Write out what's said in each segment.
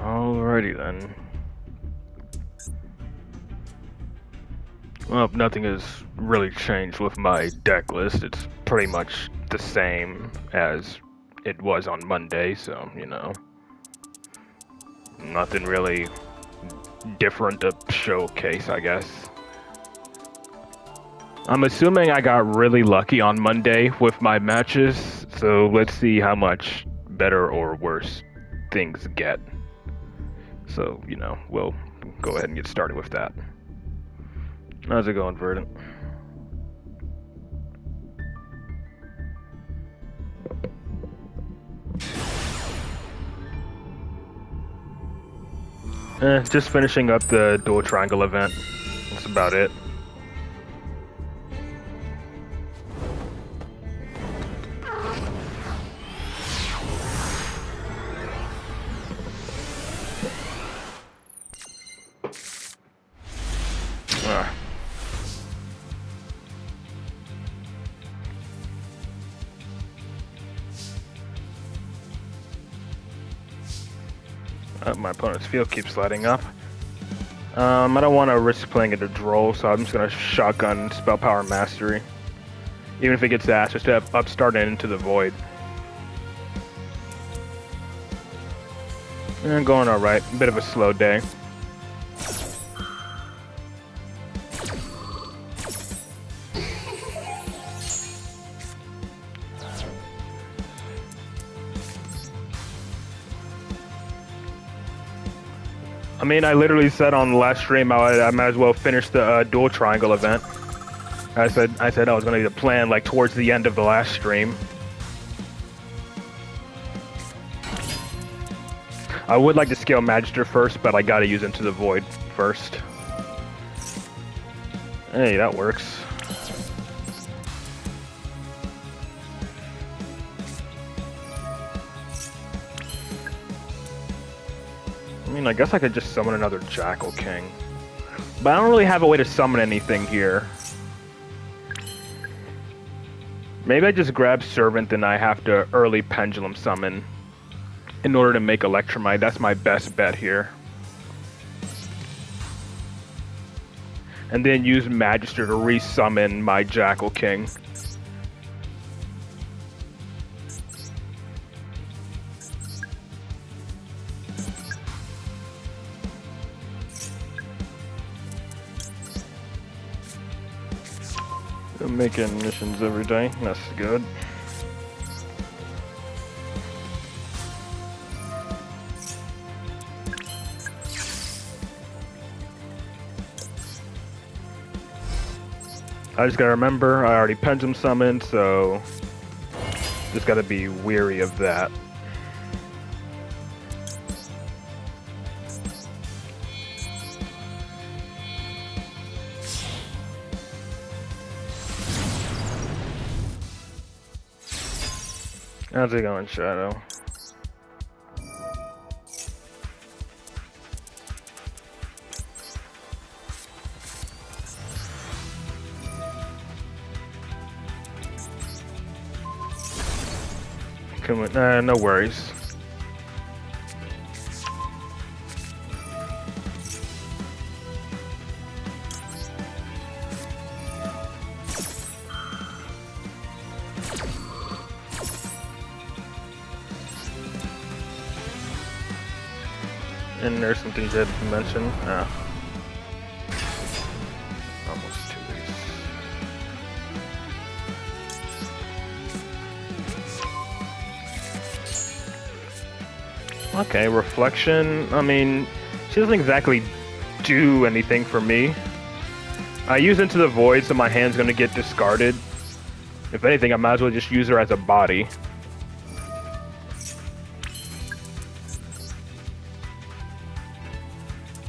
Alrighty then. Well, nothing has really changed with my deck list. It's pretty much the same as it was on Monday, so, nothing really different to showcase, I guess. I'm assuming I got really lucky on Monday with my matches, so let's see how much better or worse things get. So, we'll go ahead and get started with that. How's it going, Verdant? Just finishing up the Duel Triangle event. That's about it. My opponent's field keeps lighting up. I don't want to risk playing into Droll, so I'm just going to shotgun Spell Power Mastery. Even if it gets ass, just to have Upstart and Into the Void. And going alright. A bit of a slow day. I mean, I literally said on the last stream I might as well finish the Duel Triangle event. I said I was going to plan like towards the end of the last stream. I would like to scale Magister first, but I gotta use Into the Void first. Hey, that works. I mean, I guess I could just summon another Jackal King. But I don't really have a way to summon anything here. Maybe I just grab Servant and I have to early Pendulum Summon in order to make Electromite. That's my best bet here. And then use Magister to resummon my Jackal King. I'm making missions every day. That's good. I just gotta remember, I already Pendulum Summoned, so just gotta be weary of that. How's it going, Shadow? Come on, no worries. And there's some things I had to mention. Almost 2 weeks. Okay, Reflection. I mean, she doesn't exactly do anything for me. I use Into the Void, so my hand's gonna get discarded. If anything, I might as well just use her as a body.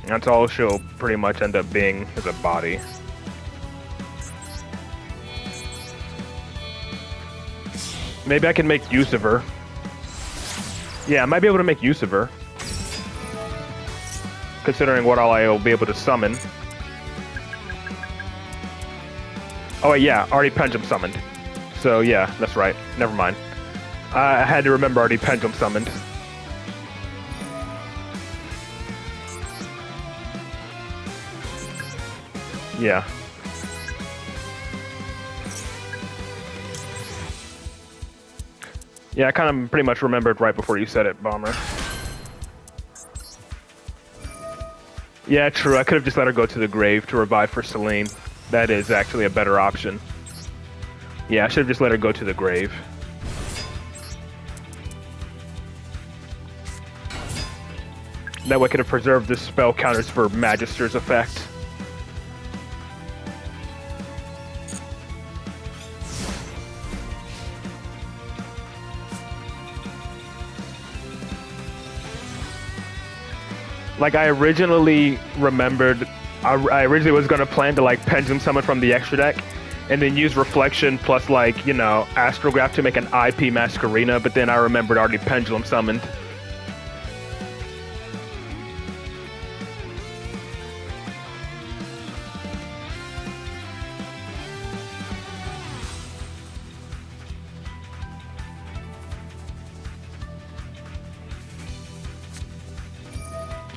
That's all she'll pretty much end up being, as a body. Maybe I can make use of her. Yeah, I might be able to make use of her. Considering what all I will be able to summon. Oh wait, yeah, already Pendulum Summoned. So yeah, that's right. Never mind. I had to remember already Pendulum Summoned. Yeah. Yeah, I kind of pretty much remembered right before you said it, Bomber. Yeah, true. I could have just let her go to the grave to revive for Celine. That is actually a better option. Yeah, I should have just let her go to the grave. That way I could have preserved the spell counters for Magister's effect. Like, I originally remembered, I originally was going to plan to, like, Pendulum Summon from the extra deck, and then use Reflection plus, like, you know, Astrograph to make an IP Masquerena, but then I remembered already Pendulum Summoned.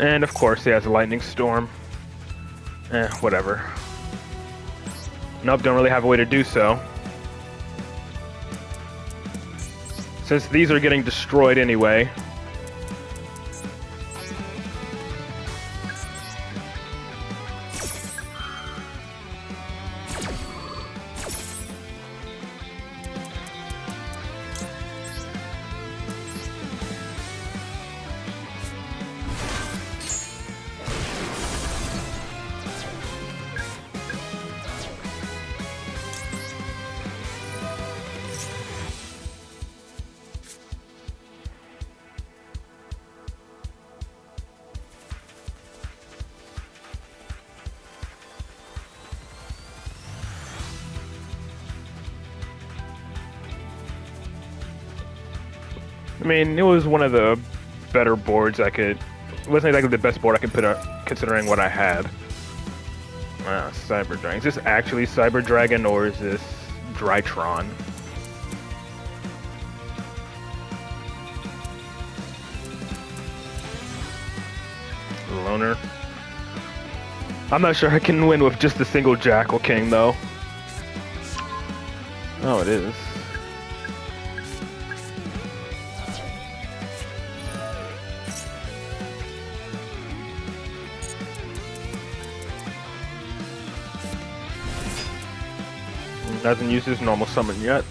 And of course he has a Lightning Storm. Whatever. Nope, don't really have a way to do so. Since these are getting destroyed anyway. I mean, it was one of the better boards I could... It wasn't exactly the best board I could put up, considering what I had. Cyber Dragon. Is this actually Cyber Dragon, or is this Drytron? Loner. I'm not sure I can win with just a single Jackal King, though. Oh, it is. Hasn't used his normal summon yet.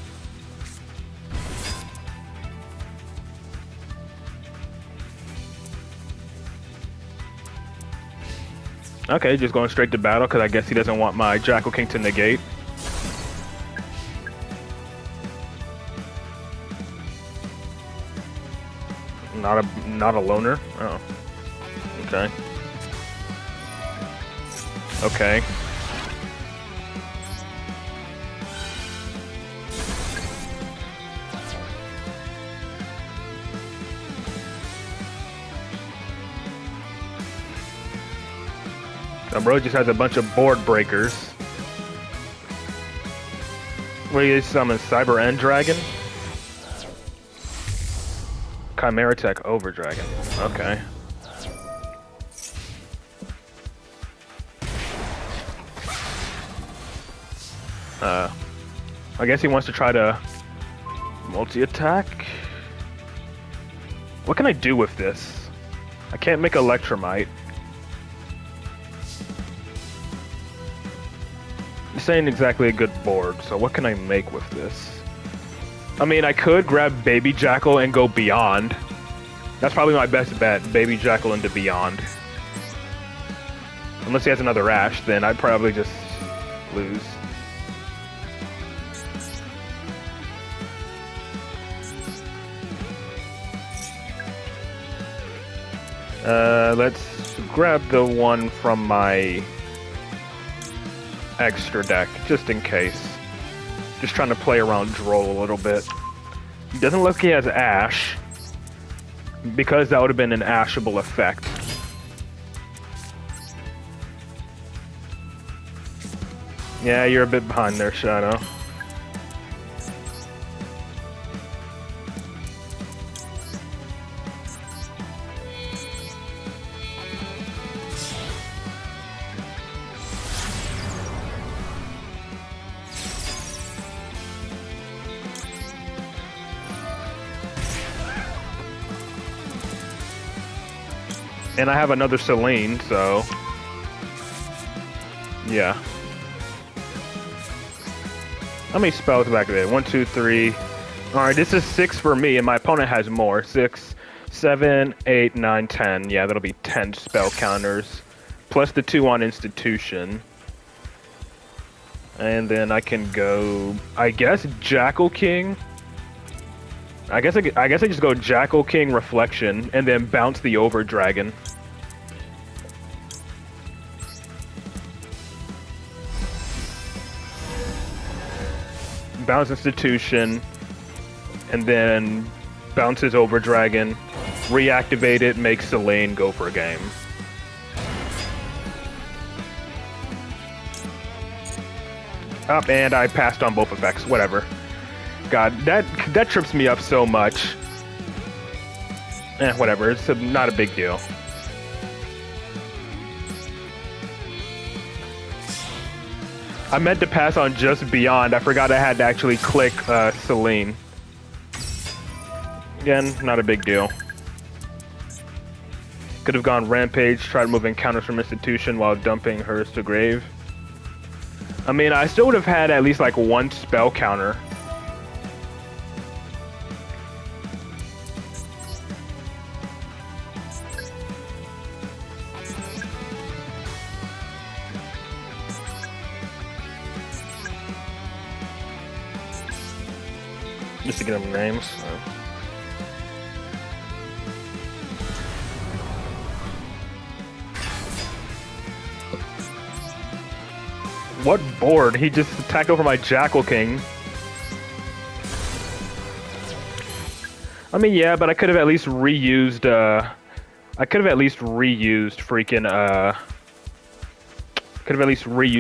Okay, just going straight to battle because I guess he doesn't want my Jackal King to negate. Not a loner. Oh. Okay. Okay. Bro just has a bunch of board breakers. Where you summon Cyber End Dragon? Chimera Tech Over Dragon. Okay. I guess he wants to try to multi-attack? What can I do with this? I can't make Electromite. This ain't exactly a good board, so what can I make with this? I mean, I could grab Baby Jackal and go Beyond. That's probably my best bet, Baby Jackal into Beyond. Unless he has another Ash, then I'd probably just lose. Let's grab the one from my extra deck, just in case. Just trying to play around Droll a little bit. He doesn't look like he has Ash, because that would have been an Ashable effect. Yeah, you're a bit behind there, Shadow. And I have another Selene, so... Yeah. How many spells back there? 1, 2, 3. Alright, this is 6 for me, and my opponent has more. 6, 7, 8, 9, 10. Yeah, that'll be 10 spell counters. Plus the 2 on Institution. And then I can go... I guess Jackal King? I guess I just go Jackal King Reflection, and then bounce the Over Dragon. Bounce Institution, and then bounces Over Dragon, reactivate it, make Selene go for a game. Up, and I passed on both effects. Whatever. God, that trips me up so much. Whatever. It's not a big deal. I meant to pass on Just Beyond. I forgot I had to actually click Selene. Again, not a big deal. Could have gone Rampage, tried moving counters from Institution while dumping hers to grave. I mean, I still would have had at least like 1 spell counter. Just to get them names. What board? He just attacked over my Jackal King. I mean, yeah, but I could have at least reused,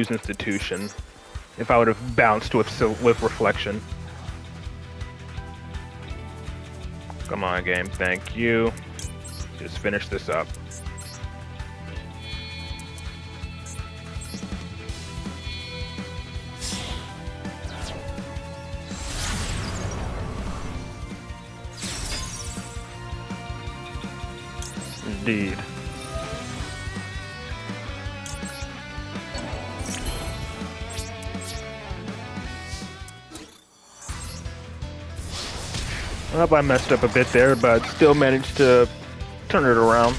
Institution. If I would have bounced with Reflection. Come on, game. Thank you. Just finish this up. Indeed. Well, I messed up a bit there, but still managed to turn it around.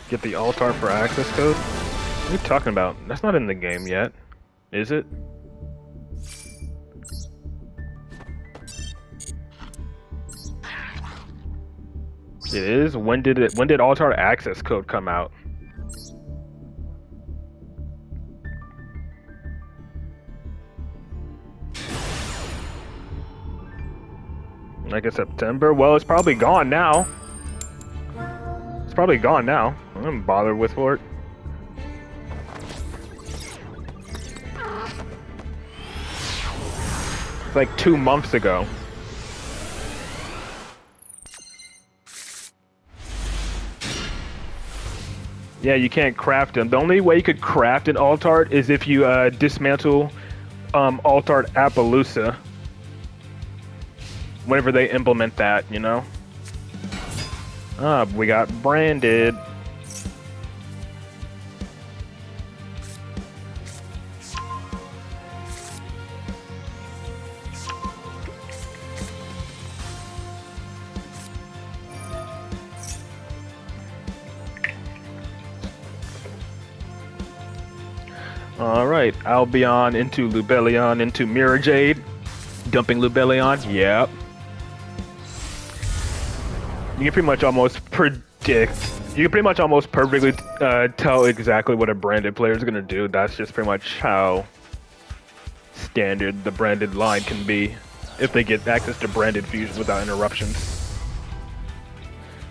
Get the altar for access code? What are you talking about? That's not in the game yet, is it? It is? When did altar access code come out? Like in September? Well, it's probably gone now. It's probably gone now. I don't bother with for it. It's like 2 months ago. Yeah, you can't craft them. The only way you could craft an Altart is if you dismantle Altart Appaloosa. Whenever they implement that, you know? We got branded. Alright, Albion into Lubellion into Mirror Jade. Dumping Lubellion, yep. You can pretty much almost predict. You can pretty much almost perfectly tell exactly what a branded player is going to do. That's just pretty much how standard the branded line can be if they get access to branded fusion without interruptions.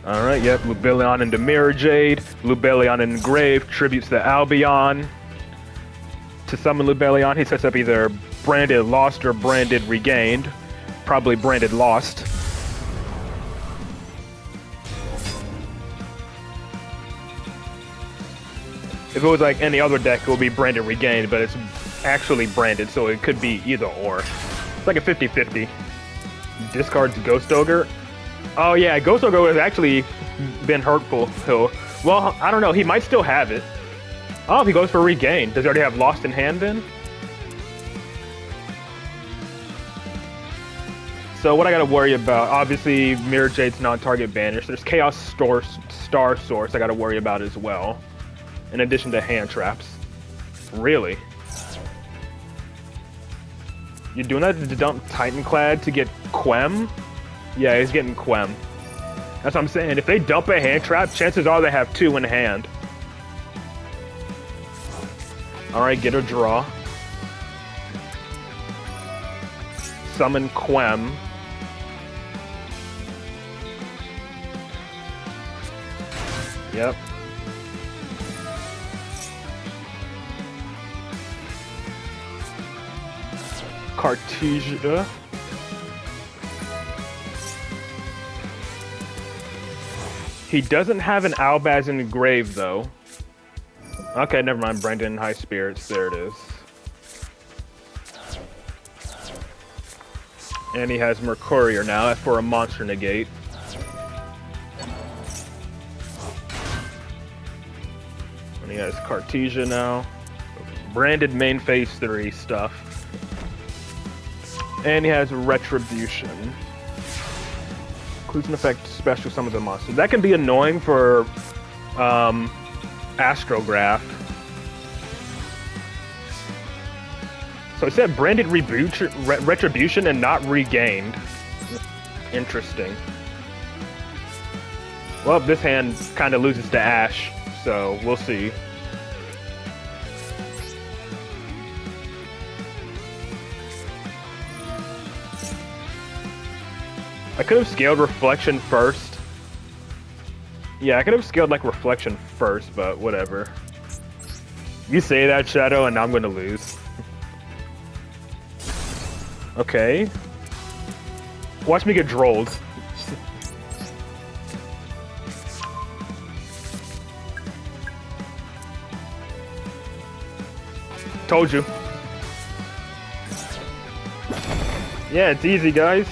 Alright, yep, Lubellion into Mirror Jade. Lubellion in Grave tributes to Albion. To summon Lubellion, he sets up either branded Lost or branded Regained. Probably branded Lost. If it was like any other deck, it would be branded Regained, but it's actually branded, so it could be either or. It's like a 50-50. Discards Ghost Ogre. Oh yeah, Ghost Go has actually been hurtful. Well, I don't know. He might still have it. Oh, if he goes for regain, does he already have Lost in Hand then? So what I gotta worry about? Obviously, Mirror Jade's non-target banish. There's Chaos Star Source I gotta worry about as well, in addition to hand traps. Really? You're doing that to dump Titanclad to get Quem? Yeah, he's getting Quem. That's what I'm saying. If they dump a hand trap, chances are they have 2 in hand. Alright, get a draw. Summon Quem. Yep. Cartesia. He doesn't have an Albaz in the grave, though. Okay, never mind. Brendan, High Spirits. There it is. And he has Mercurier now for a monster negate. And he has Cartesia now. Branded main phase 3 stuff. And he has Retribution. Includes an effect special summons a monster. That can be annoying for Astrograph. So it said branded Retribution and not regained. Interesting. Well, this hand kind of loses to Ash, so we'll see. I could have scaled Reflection first. Yeah, I could have scaled like Reflection first, but whatever. You say that, Shadow, and I'm gonna lose. Okay. Watch me get drolled. Told you. Yeah, it's easy, guys.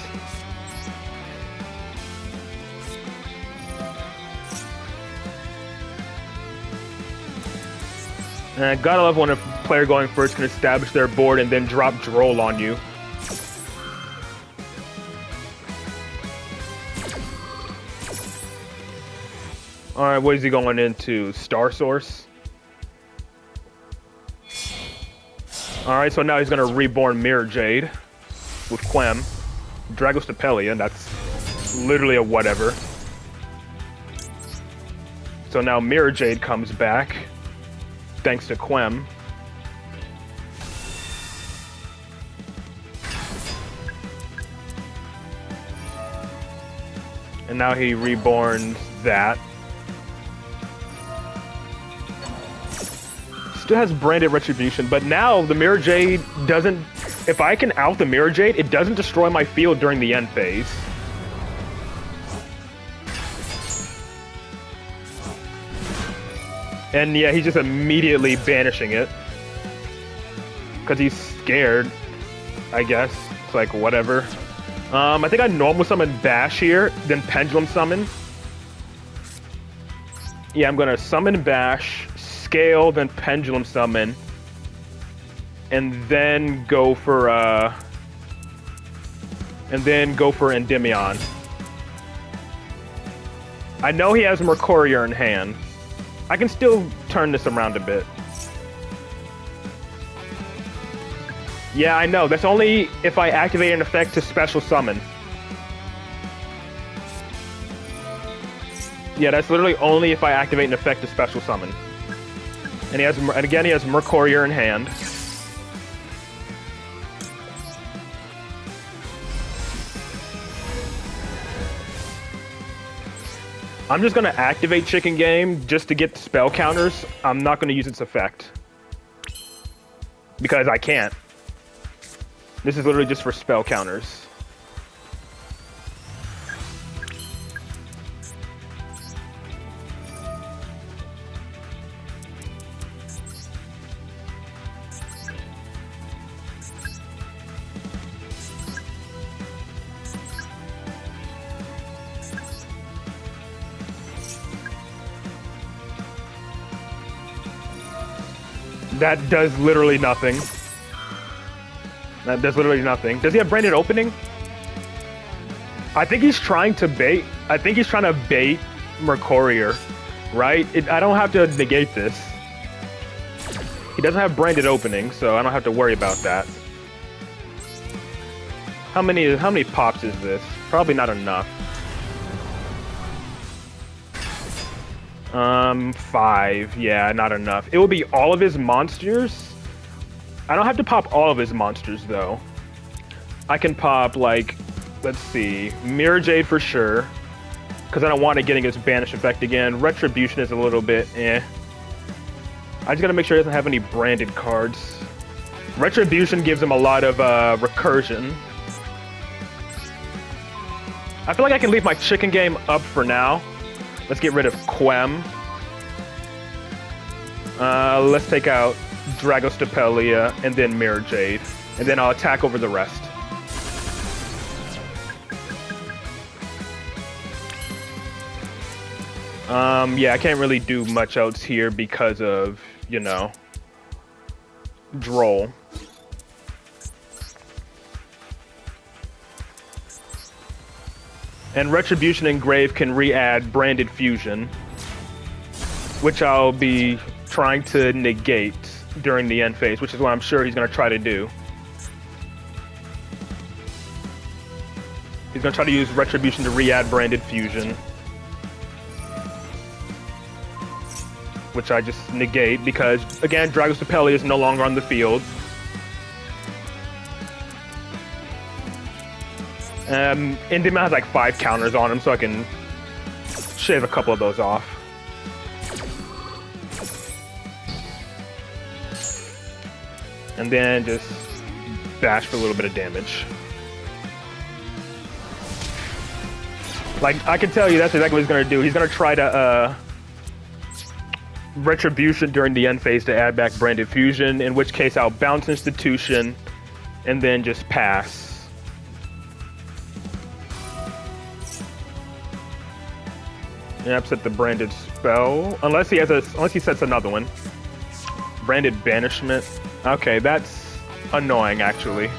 And gotta love when a player going first can establish their board and then drop Droll on you. Alright, what is he going into? Star Source? Alright, so now he's gonna reborn Mirror Jade with Quem. Dragostapelia, that's literally a whatever. So now Mirror Jade comes back. Thanks to Quem. And now he reborns that. Still has branded Retribution, but now the Mirror Jade doesn't... If I can out the Mirror Jade, it doesn't destroy my field during the end phase. And yeah, he's just immediately banishing it. Because he's scared, I guess. It's like, whatever. I think I normal summon Bash here, then Pendulum summon. Yeah, I'm gonna summon Bash, scale, then Pendulum summon. And then go for, Endymion. I know he has Mercurier in hand. I can still turn this around a bit. Yeah, I know. That's only if I activate an effect to special summon. Yeah, that's literally only if I activate an effect to special summon. And again, he has Mercurier in hand. I'm just gonna activate Chicken Game just to get the spell counters. I'm not gonna use its effect. Because I can't. This is literally just for spell counters. That does literally nothing. That does literally nothing. Does he have branded opening? I think he's trying to bait. I think he's trying to bait Mercurier, right? I don't have to negate this. He doesn't have branded opening, so I don't have to worry about that. How many pops is this? Probably not enough. 5. Yeah, not enough. It will be all of his monsters. I don't have to pop all of his monsters though. I can pop like, let's see, Mirror Jade for sure, because I don't want it getting its banish effect again. Retribution is a little bit eh. I just gotta make sure he doesn't have any branded cards. Retribution gives him a lot of recursion. I feel like I can leave my chicken game up for now. Let's get rid of Quem. Let's take out Dragostapelia and then Mirror Jade. And then I'll attack over the rest. Yeah, I can't really do much else here because of, you know, Droll. And Retribution Engrave can re-add Branded Fusion, which I'll be trying to negate during the end phase, which is what I'm sure he's going to try to do. He's going to try to use Retribution to re-add Branded Fusion, which I just negate because, again, Dragostapelia is no longer on the field. Endymion has like 5 counters on him, so I can shave a couple of those off. And then just bash for a little bit of damage. Like, I can tell you that's exactly what he's going to do. He's going to try to Retribution during the end phase to add back Branded Fusion, in which case I'll bounce Institution and then just pass. Yep, set the branded spell. Unless he sets another one. Branded banishment. Okay, that's annoying actually.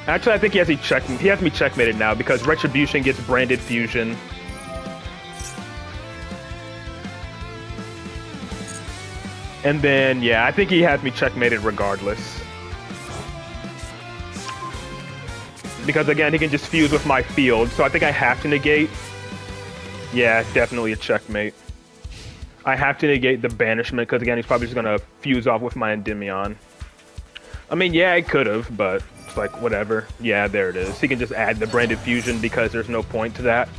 Actually, I think he has me checkmated now because Retribution gets Branded Fusion. And then, yeah, I think he has me checkmated regardless. Because again, he can just fuse with my field, so I think I have to negate. Yeah, definitely a checkmate. I have to negate the banishment, because again, he's probably just gonna fuse off with my Endymion. I mean, yeah, I could have, but it's like, whatever. Yeah, there it is. He can just add the Branded Fusion because there's no point to that.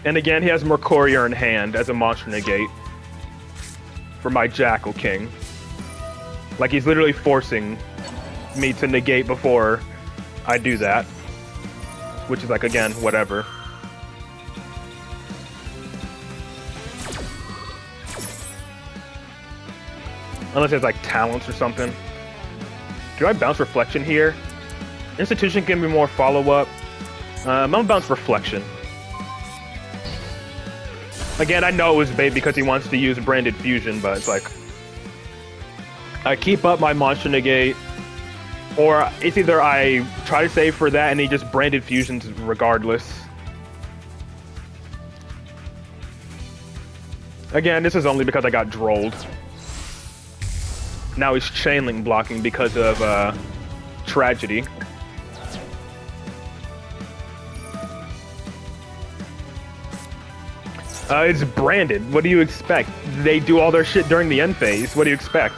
And again, he has Mercurier in hand as a monster negate for my Jackal King. Like, he's literally forcing me to negate before I do that. Which is like, again, whatever. Unless it's like talents or something. Do I bounce Reflection here? Institution can be more follow-up. I'm gonna bounce Reflection. Again, I know it was bait because he wants to use Branded Fusion, but it's like, I keep up my monster negate, or it's either I try to save for that and he just Branded Fusions regardless. Again, this is only because I got drolled. Now he's Chainlink blocking because of Tragedy. It's branded. What do you expect? They do all their shit during the end phase. What do you expect?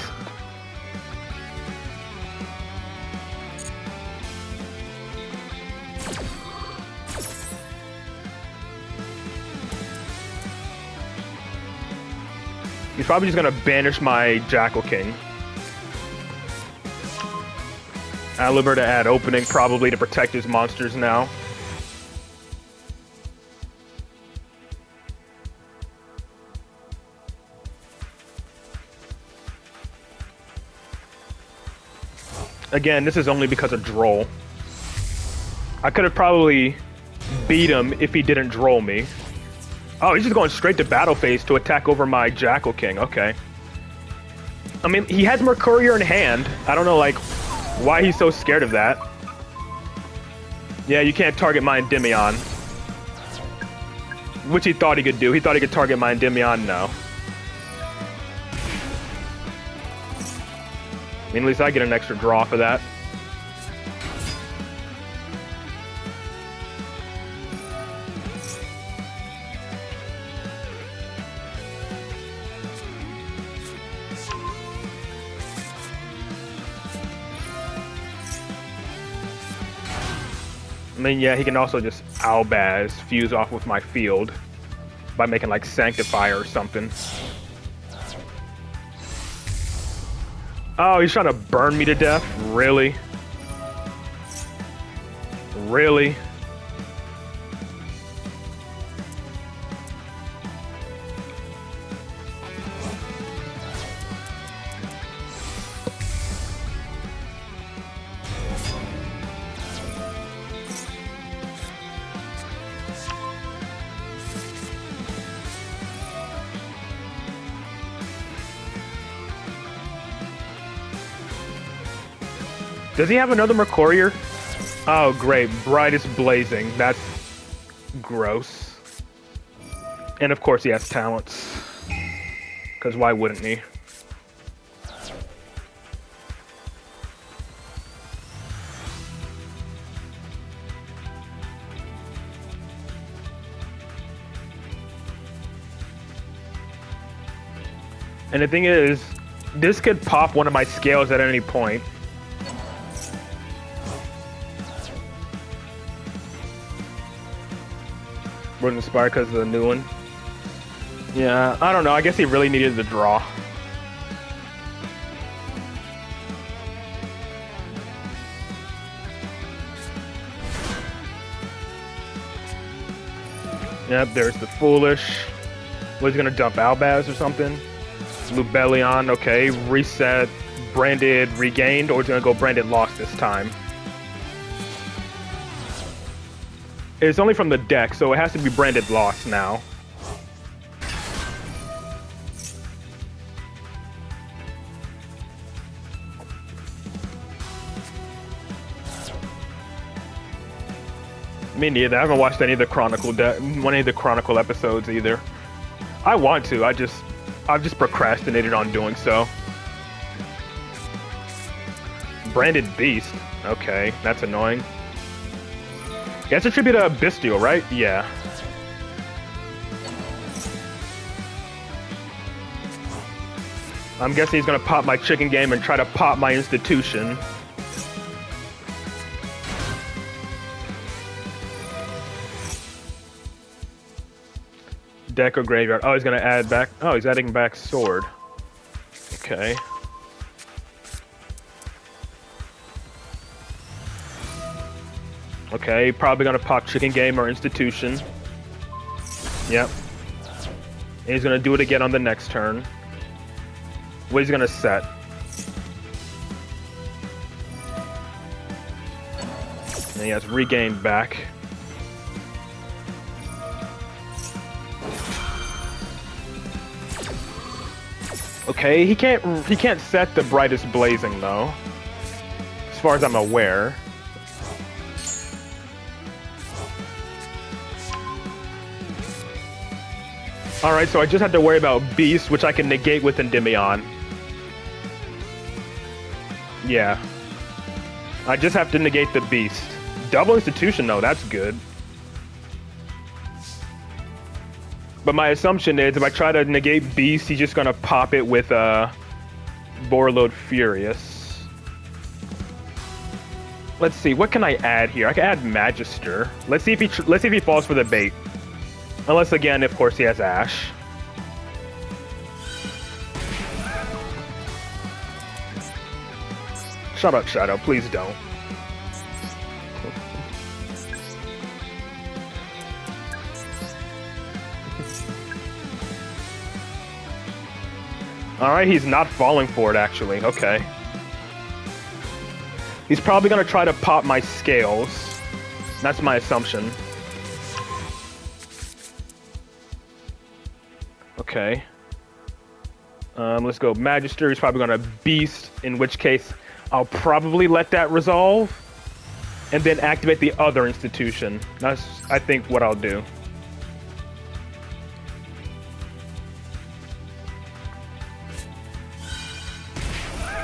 He's probably just gonna banish my Jackal King. Aliber to add opening, probably to protect his monsters now. Again, this is only because of Droll. I could have probably beat him if he didn't Droll me. Oh, he's just going straight to battle phase to attack over my Jackal King. Okay. I mean, he has Mercurier in hand. I don't know, like, why he's so scared of that. Yeah, you can't target my Endymion. Which he thought he could do. He thought he could target my Endymion. No. I mean, at least I get an extra draw for that. I mean, yeah, he can also just Albaz, fuse off with my field by making like Sanctifier or something. Oh, he's trying to burn me to death? Really? Really? Does he have another Mercurier? Oh, great. Brightest Blazing. That's gross. And of course he has talents. Because why wouldn't he? And the thing is, this could pop one of my scales at any point. Wasn't inspired because of the new one. Yeah, I don't know. I guess he really needed the draw. Yep, there's the Foolish. Was he gonna dump Albaz or something? Lubellion, okay. Reset, Branded, Regained, or is he gonna go Branded, Lost this time? It's only from the deck, so it has to be Branded Lost now. Me neither. I haven't watched any of the Chronicle episodes either. I want to. I've just procrastinated on doing so. Branded Beast. Okay, that's annoying. Yeah, it's a tribute to Bestial, right? Yeah. I'm guessing he's gonna pop my chicken game and try to pop my institution. Deck or graveyard. Oh, he's gonna add back. Oh, he's adding back sword. Okay. Okay, probably gonna pop chicken game or institution. Yep. And he's gonna do it again on the next turn. What he's gonna set? And he has regained back. Okay, he can't set the Brightest Blazing though, as far as I'm aware. Alright, so I just have to worry about Beast, which I can negate with Endymion. Yeah. I just have to negate the Beast. Double Institution though, that's good. But my assumption is if I try to negate Beast, he's just gonna pop it with Borreload Furious. Let's see, what can I add here? I can add Magister. Let's see if he falls for the bait. Unless again, of course, he has Ash. Shut up, Shadow. Please don't. Alright, he's not falling for it, actually. Okay. He's probably gonna try to pop my scales. That's my assumption. Okay. Let's go. Magister is probably gonna beast, in which case I'll probably let that resolve, and then activate the other institution. That's, I think, what I'll do.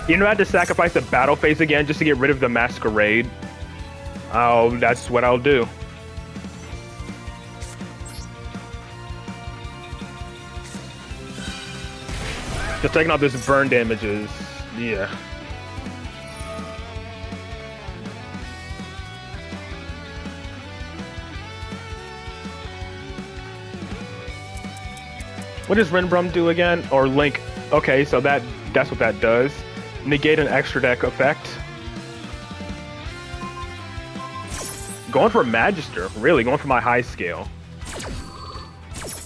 You know, I had to sacrifice the battle phase again just to get rid of the masquerade. Oh, that's what I'll do. Just taking out this burn damages. Yeah. What does Renbrum do again? Or Link? Okay, so that's what that does. Negate an extra deck effect. Going for Magister, really, going for my high scale.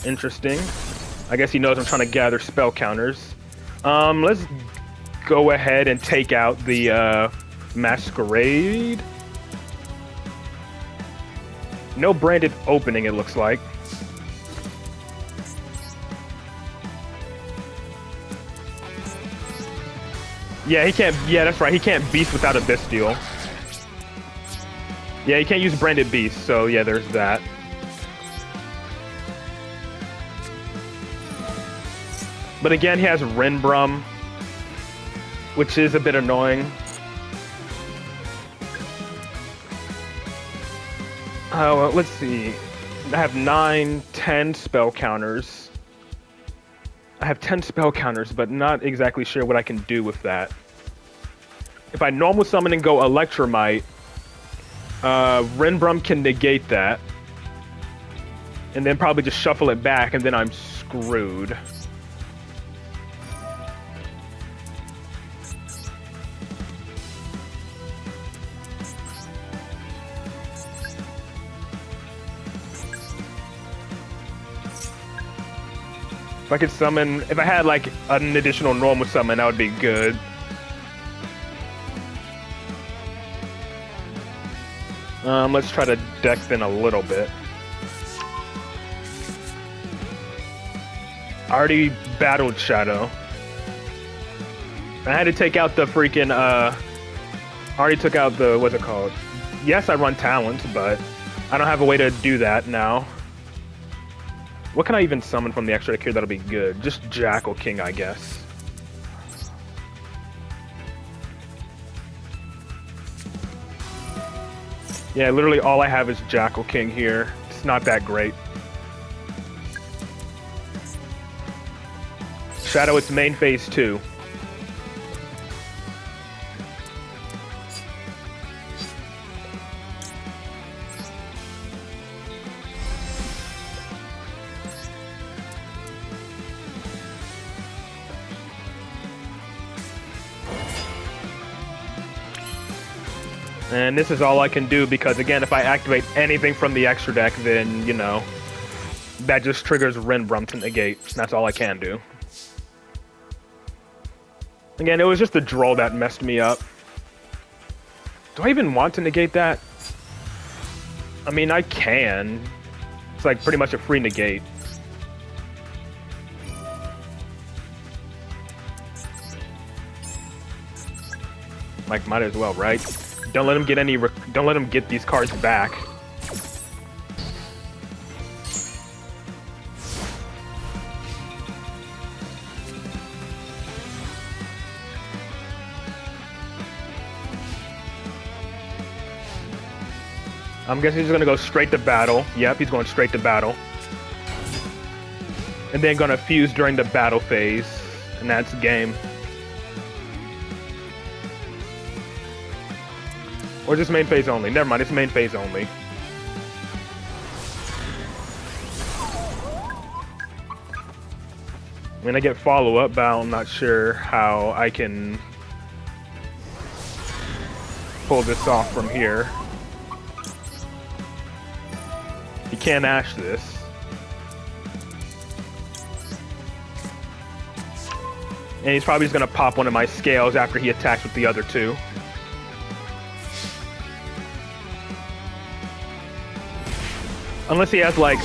Interesting. I guess he knows I'm trying to gather spell counters. Let's go ahead and take out the Masquerade. No branded opening, it looks like. Yeah, he can't. Yeah, that's right. He can't beast without a Bestial. Yeah, he can't use branded beast. So yeah, there's that. But again, he has Renbrum, which is a bit annoying. Well, let's see. I have 9, 10 spell counters. I have 10 spell counters, but not exactly sure what I can do with that. If I normal summon and go Electromite, Renbrum can negate that. And then probably just shuffle it back, and then I'm screwed. If I could summon, if I had like an additional normal summon, that would be good. Let's try to deck in a little bit. I already battled Shadow. I had to take out the freaking, I already took out the, what's it called? Yes, I run talents, but I don't have a way to do that now. What can I even summon from the extra deck here that'll be good? Just Jackal King, I guess. Yeah, literally all I have is Jackal King here. It's not that great. Shadow, its main phase 2. And this is all I can do because, again, if I activate anything from the extra deck, then, you know, that just triggers Renbrum to negate. That's all I can do. Again, it was just the draw that messed me up. Do I even want to negate that? I mean, I can. It's like pretty much a free negate. Like, might as well, right? Don't let him get any. Don't let him get these cards back. I'm guessing he's gonna go straight to battle. Yep, he's going straight to battle. And then gonna fuse during the battle phase, and that's game. Or just main phase only. Never mind, it's main phase only. I'm gonna get follow-up, but I'm not sure how I can pull this off from here. He can't ash this. And he's probably just gonna pop one of my scales after he attacks with the other two. Unless he has, like,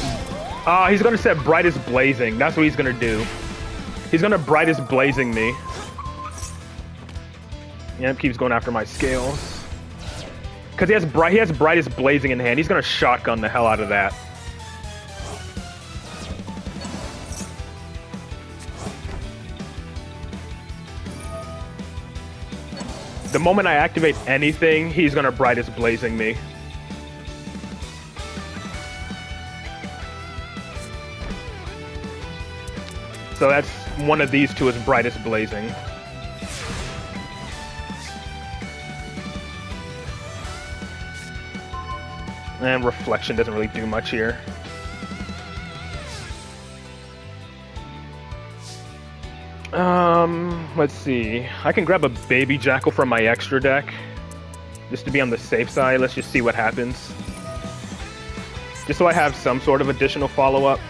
He's gonna set Brightest Blazing. That's what he's gonna do. He's gonna Brightest Blazing me. Yep, keeps going after my scales. Because he has Brightest Blazing in hand. He's gonna shotgun the hell out of that. The moment I activate anything, he's gonna Brightest Blazing me. So that's one of these two is Brightest Blazing. And Reflection doesn't really do much here. Let's see. I can grab a Baby Jackal from my extra deck. Just to be on the safe side. Let's just see what happens. Just so I have some sort of additional follow-up.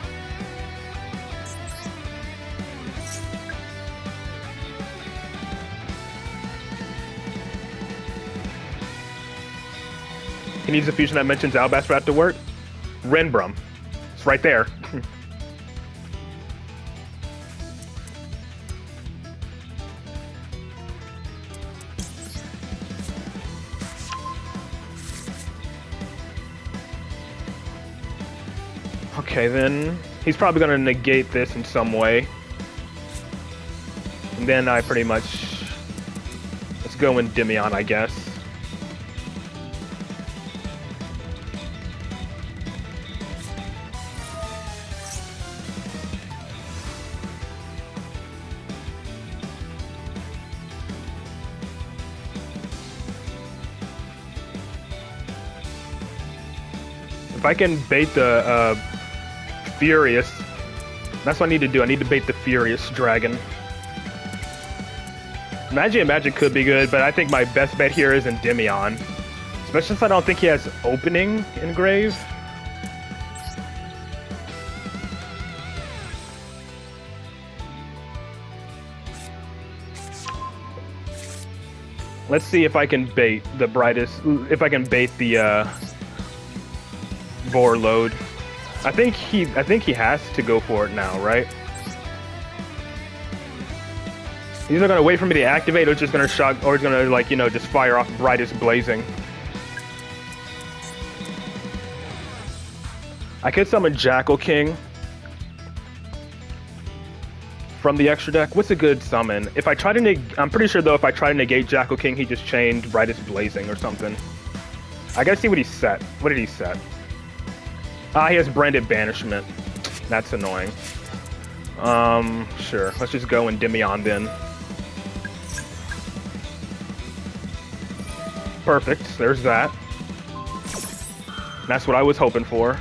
He needs a fusion that mentions Alabasta to work. Renbrum. It's right there. Okay, then he's probably going to negate this in some way. And then I pretty much... Let's go Endymion, I guess. If I can bait the Furious, that's what I need to do. I need to bait the Furious Dragon. Magic could be good, but I think my best bet here is Endymion. Especially since I don't think he has Opening Engrave. Let's see if I can bait the if I can bait the Vorlode. I think he has to go for it now, right? He's not gonna wait for me to activate, or just gonna shock, or he's gonna, like, you know, just fire off Brightest Blazing. I could summon Jackal King from the extra deck. What's a good summon? If I try to I'm pretty sure though, if I try to negate Jackal King, he just chained Brightest Blazing or something. I gotta see what he set. What did he set? He has Branded Banishment. That's annoying. Sure. Let's just go Endymion then. Perfect. There's that. That's what I was hoping for.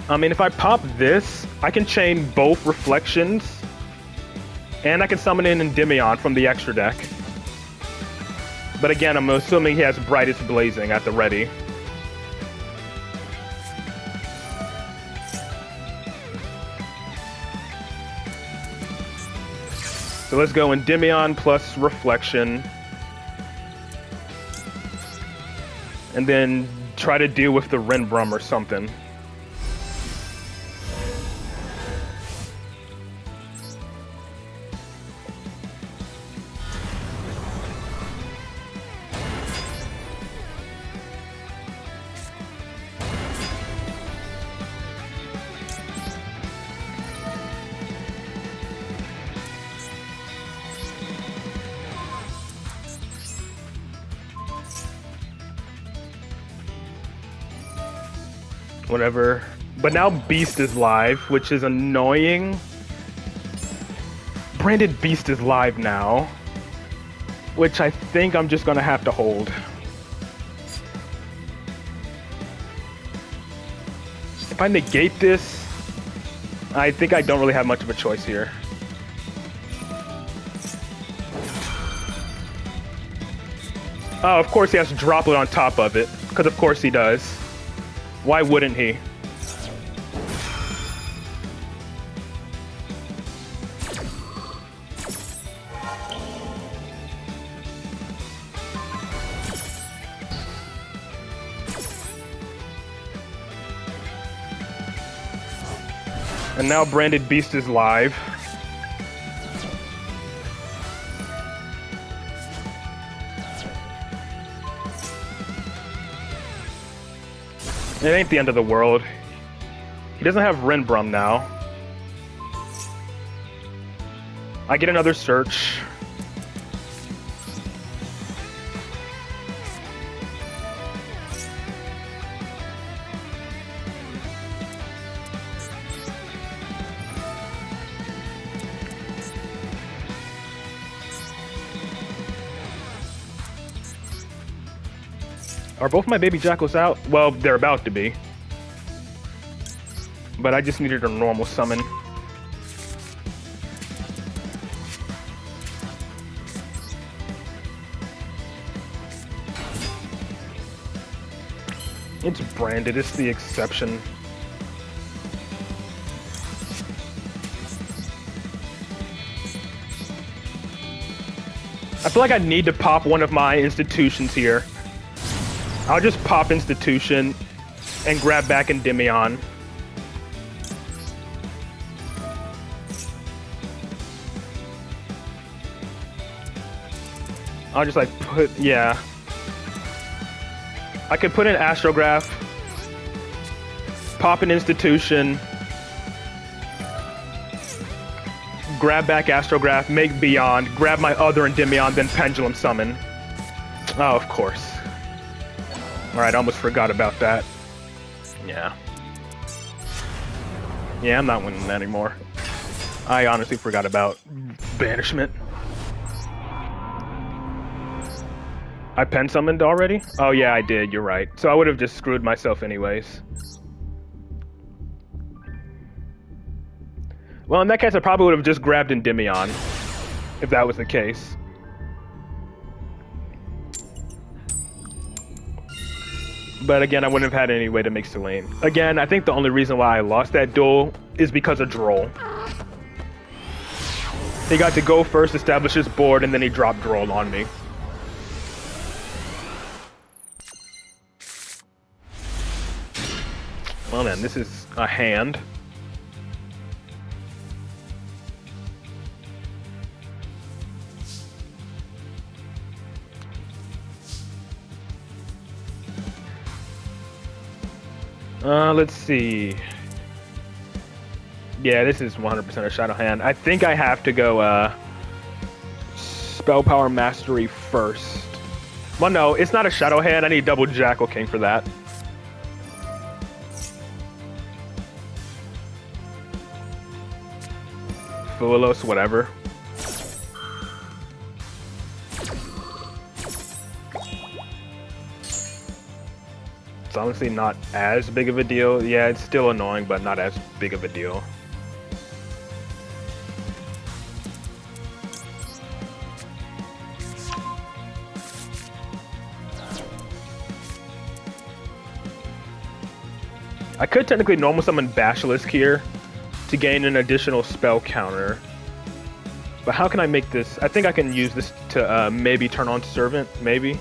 I mean, if I pop this, I can chain both Reflections. And I can summon in Endymion from the extra deck. But again, I'm assuming he has Brightest Blazing at the ready. So let's go Endymion plus Reflection. And then try to deal with the Renbrum or something. Whatever. But now Beast is live, which is annoying. Branded Beast is live now, which I think I'm just gonna have to hold. If I negate this, I think I don't really have much of a choice here. Oh, of course he has to Droplet on top of it, because of course he does. Why wouldn't he? And now Branded Beast is live. It ain't the end of the world. He doesn't have Renbrum now. I get another search. Are both my baby jackals out? Well, they're about to be. But I just needed a normal summon. It's branded, it's the exception. I feel like I need to pop one of my institutions here. I'll just pop Institution and grab back Endymion. I'll just like put, yeah. I could put in Astrograph, pop an Institution, grab back Astrograph, make Beyond, grab my other Endymion, then Pendulum Summon. Oh, of course. Alright, I almost forgot about that. Yeah. Yeah, I'm not winning that anymore. I honestly forgot about Banishment. I pen summoned already? Oh yeah, I did, you're right. So I would have just screwed myself anyways. Well, in that case, I probably would have just grabbed Endymion, if that was the case. But again, I wouldn't have had any way to make Selene. Again, I think the only reason why I lost that duel is because of Droll. He got to go first, establish his board, and then he dropped Droll on me. Well then, this is a hand. Let's see. Yeah, this is 100% a Shadow hand. I think I have to go, Spell Power Mastery first. Well, no, it's not a Shadow hand. I need double Jackal King for that. Fulos, whatever. It's honestly not as big of a deal. Yeah, it's still annoying, but not as big of a deal. I could technically normal summon Basilisk here to gain an additional spell counter. But how can I make this? I think I can use this to maybe turn on Servant, maybe.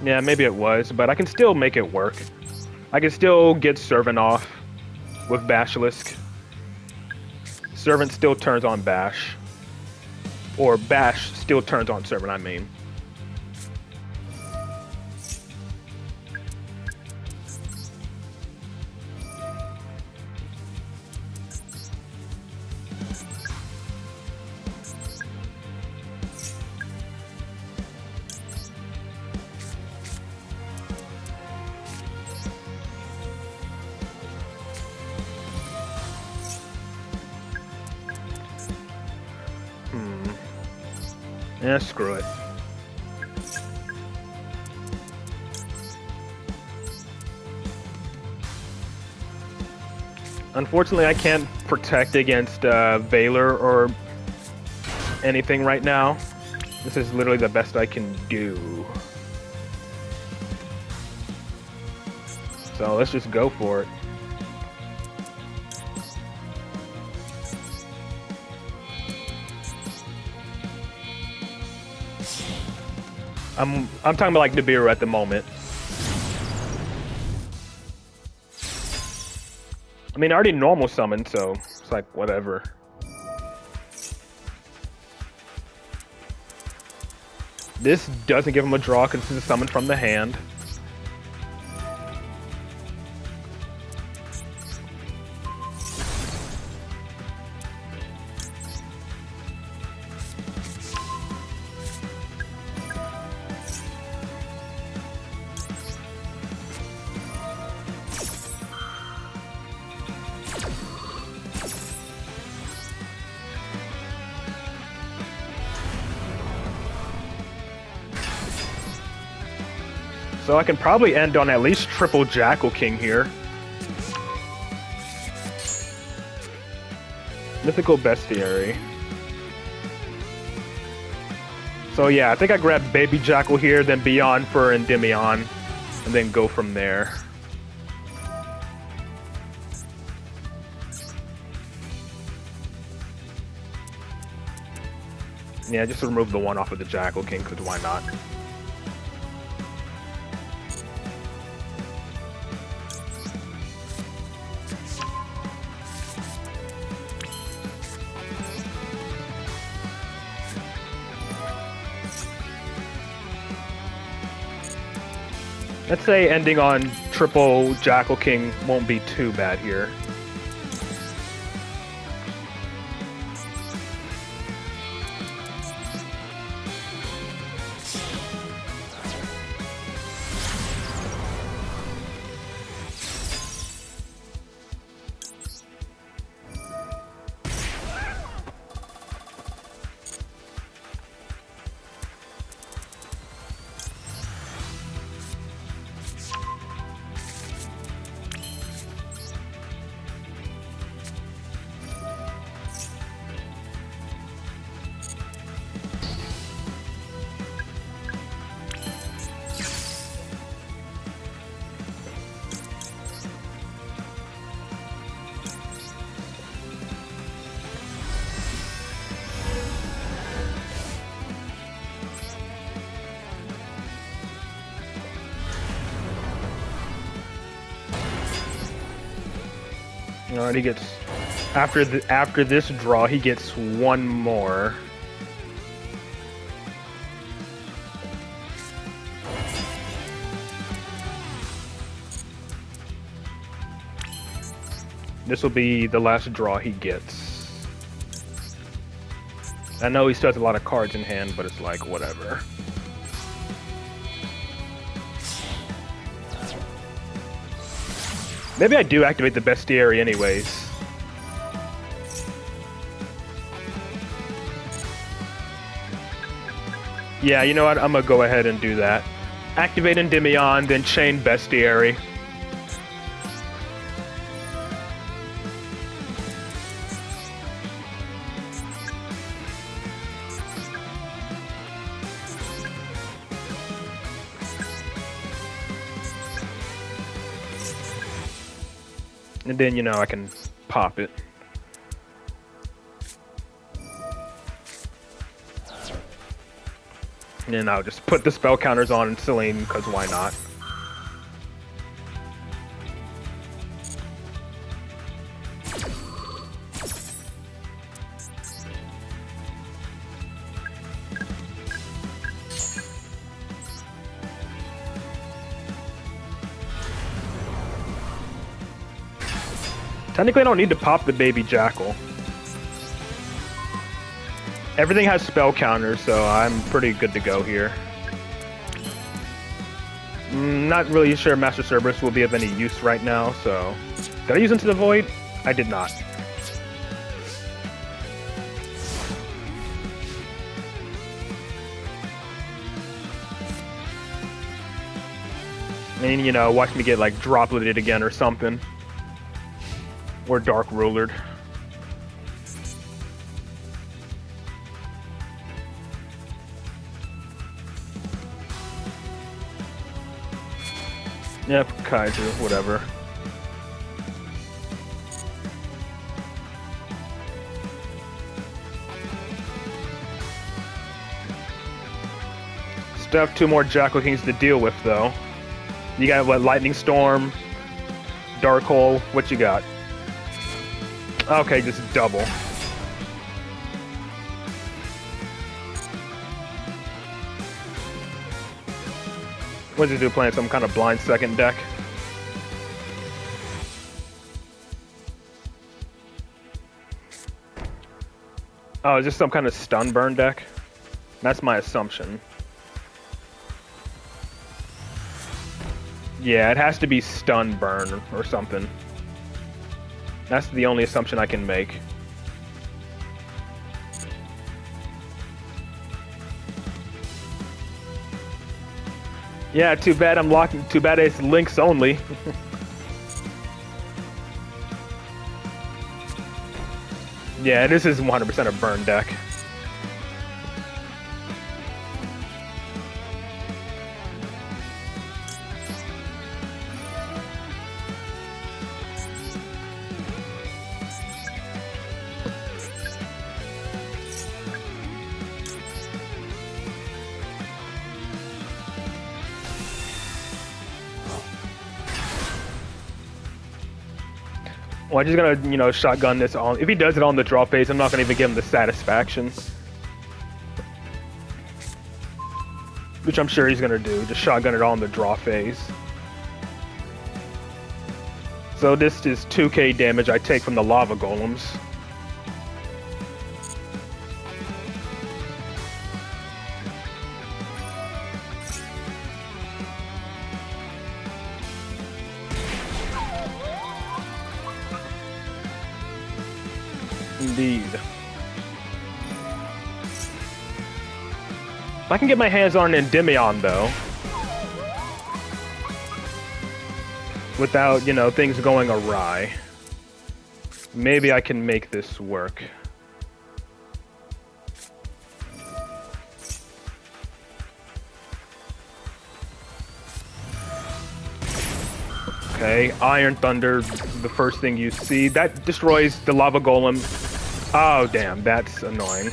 Yeah, maybe it was, but I can still make it work. I can still get Servant off with Basilisk. Servant still turns on Bash. Or Bash still turns on Servant, I mean. Yeah, screw it. Unfortunately, I can't protect against Valor or anything right now. This is literally the best I can do. So let's just go for it. I'm talking about like Nibiru at the moment. I mean, I already normal summoned, so it's like, whatever. This doesn't give him a draw because this is summoned from the hand. So I can probably end on at least triple Jackal King here. Mythical Bestiary. So yeah, I think I grab Baby Jackal here, then Beyond for Endymion, and then go from there. Yeah, just remove the one off of the Jackal King, because why not? Let's say ending on triple Jackal King won't be too bad here. Alright, he gets after this draw, he gets one more. This will be the last draw he gets. I know he still has a lot of cards in hand, but it's like, whatever. Maybe I do activate the Bestiary anyways. Yeah, you know what? I'm gonna go ahead and do that. Activate Endymion, then chain Bestiary. And then, you know, I can pop it. And then I'll just put the spell counters on Celine, because why not? Technically, I don't need to pop the Baby Jackal. Everything has spell counters, so I'm pretty good to go here. Not really sure Master Cerberus will be of any use right now, so... Did I use Into the Void? I did not. And, you know, watch me get, like, dropleted again or something. Or Dark Rulered. Yep, Kaiju, whatever. Still have 2 more Jackal Kings to deal with, though. You got, what, Lightning Storm, Dark Hole, what you got? Okay, just double. What does he do, playing some kind of blind second deck? Oh, is this some kind of stun burn deck? That's my assumption. Yeah, it has to be stun burn or something. That's the only assumption I can make. Yeah, too bad I'm locking. Too bad it's links only. Yeah, this is 100% a burn deck. Well, I'm just gonna, you know, shotgun this on. If he does it on the draw phase, I'm not gonna even give him the satisfaction. Which I'm sure he's gonna do, just shotgun it on the draw phase. So this is 2k damage I take from the lava golems. Indeed. If I can get my hands on an Endymion, though, without, you know, things going awry, maybe I can make this work. Okay, Iron Thunder, the first thing you see. That destroys the lava golem. Oh, damn, that's annoying.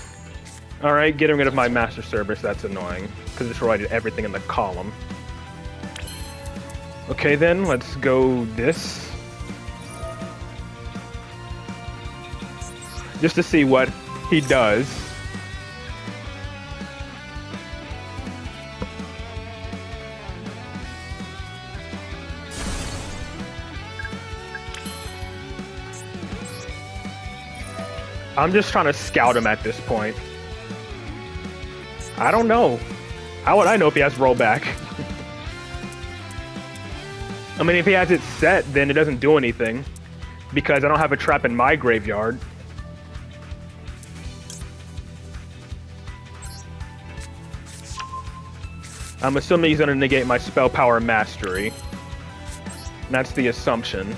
Alright, getting rid of my Master Service, that's annoying, because it destroyed everything in the column. Okay then, let's go this. Just to see what he does. I'm just trying to scout him at this point. I don't know. How would I know if he has rollback? I mean, if he has it set, then it doesn't do anything. Because I don't have a trap in my graveyard. I'm assuming he's going to negate my Spell Power Mastery. That's the assumption.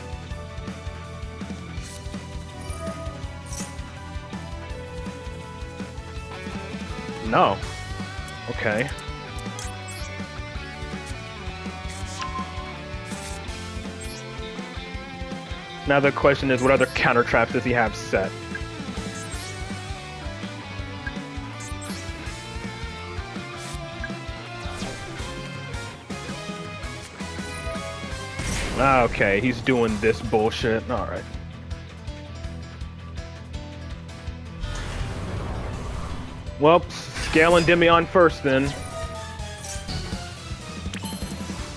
No. Okay. Now the question is, what other counter traps does he have set? Okay, he's doing this bullshit. Alright. Well, scale Endymion first then.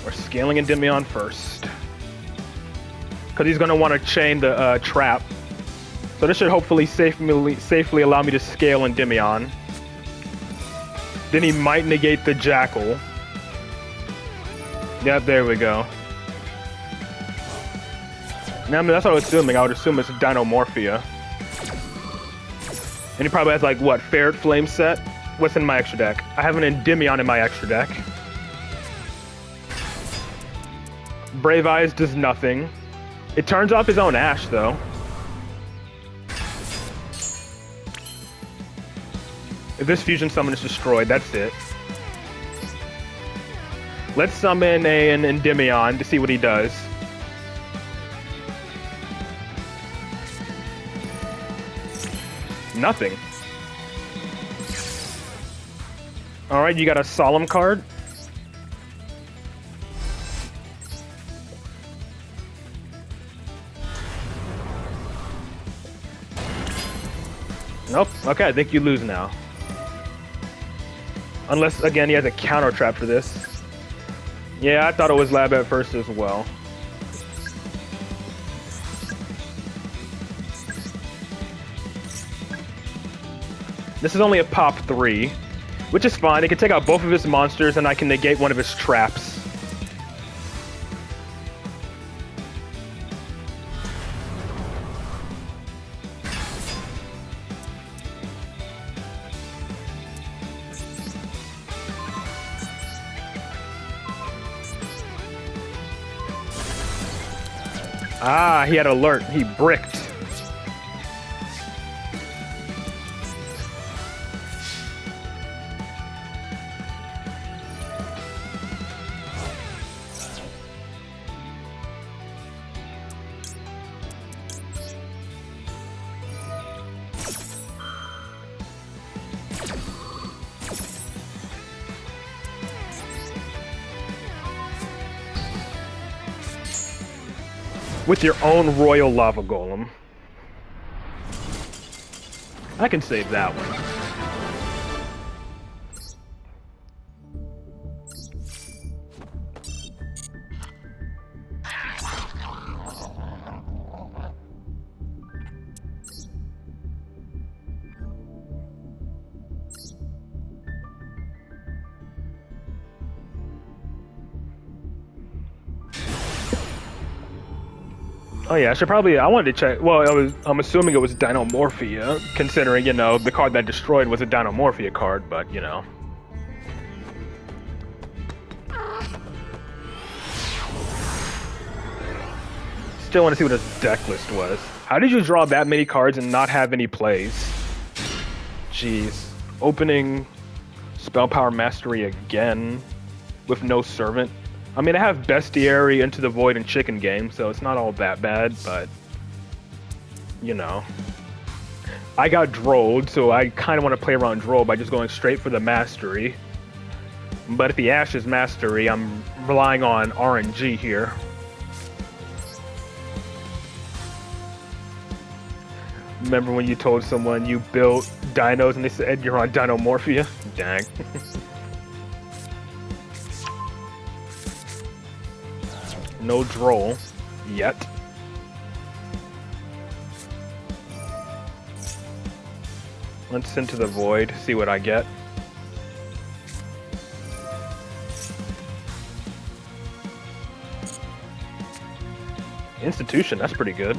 We're scaling Endymion first. Because he's going to want to chain the trap. So this should hopefully safely allow me to scale Endymion. Then he might negate the Jackal. Yep, there we go. Now, I mean, that's what I was assuming. I would assume it's Dinomorphia. And he probably has, like, what, Ferret Flame set? What's in my extra deck? I have an Endymion in my extra deck. Brave Eyes does nothing. It turns off his own Ash, though. If this fusion summon is destroyed, that's it. Let's summon an Endymion to see what he does. Nothing. Alright, you got a Solemn card. Nope. Okay, I think you lose now. Unless, again, he has a counter trap for this. Yeah, I thought it was lab at first as well. This is only a pop 3, which is fine. It can take out both of his monsters, and I can negate one of his traps. Ah, he had alert. He bricked. With your own Royal Lava Golem. I can save that one. Oh yeah, I wanted to check. Well, I'm assuming it was Dinomorphia, considering, you know, the card that destroyed was a Dinomorphia card, but, you know. Still want to see what his deck list was. How did you draw that many cards and not have any plays? Jeez. Opening Spell Power Mastery again with no Servant. I mean, I have Bestiary, Into the Void, and Chicken Game, so it's not all that bad, but, you know. I got Drolled, so I kind of want to play around Droll by just going straight for the Mastery. But if he Ashes Mastery, I'm relying on RNG here. Remember when you told someone you built dinos and they said you're on Dinomorphia? Dang. No Droll yet. Let's Into the Void, see what I get. Institution, that's pretty good.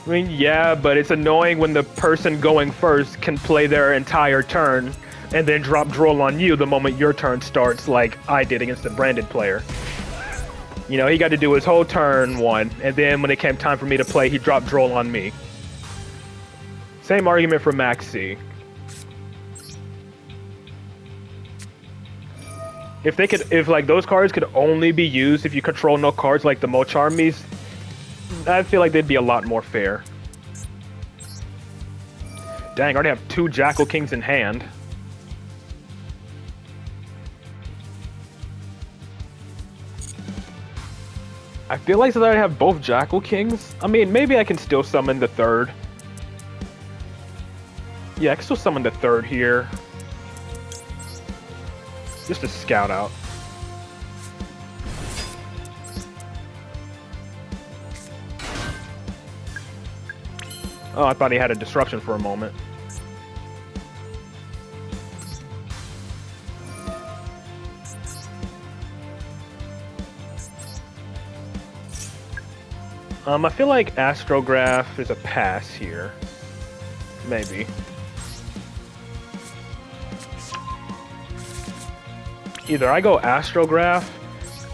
I mean, yeah, but it's annoying when the person going first can play their entire turn and then drop Droll on you the moment your turn starts, like I did against the branded player. You know, he got to do his whole turn one, and then when it came time for me to play, he dropped Droll on me. Same argument for Maxi. If like those cards could only be used if you control no cards like the Mocharmies, I feel like they'd be a lot more fair. Dang, I already have 2 Jackal Kings in hand. I feel like since I have both Jackal Kings, I mean, maybe I can still summon the 3rd. Yeah, I can still summon the 3rd here. Just to scout out. Oh, I thought he had a disruption for a moment. I feel like Astrograph is a pass here. Maybe. Either I go Astrograph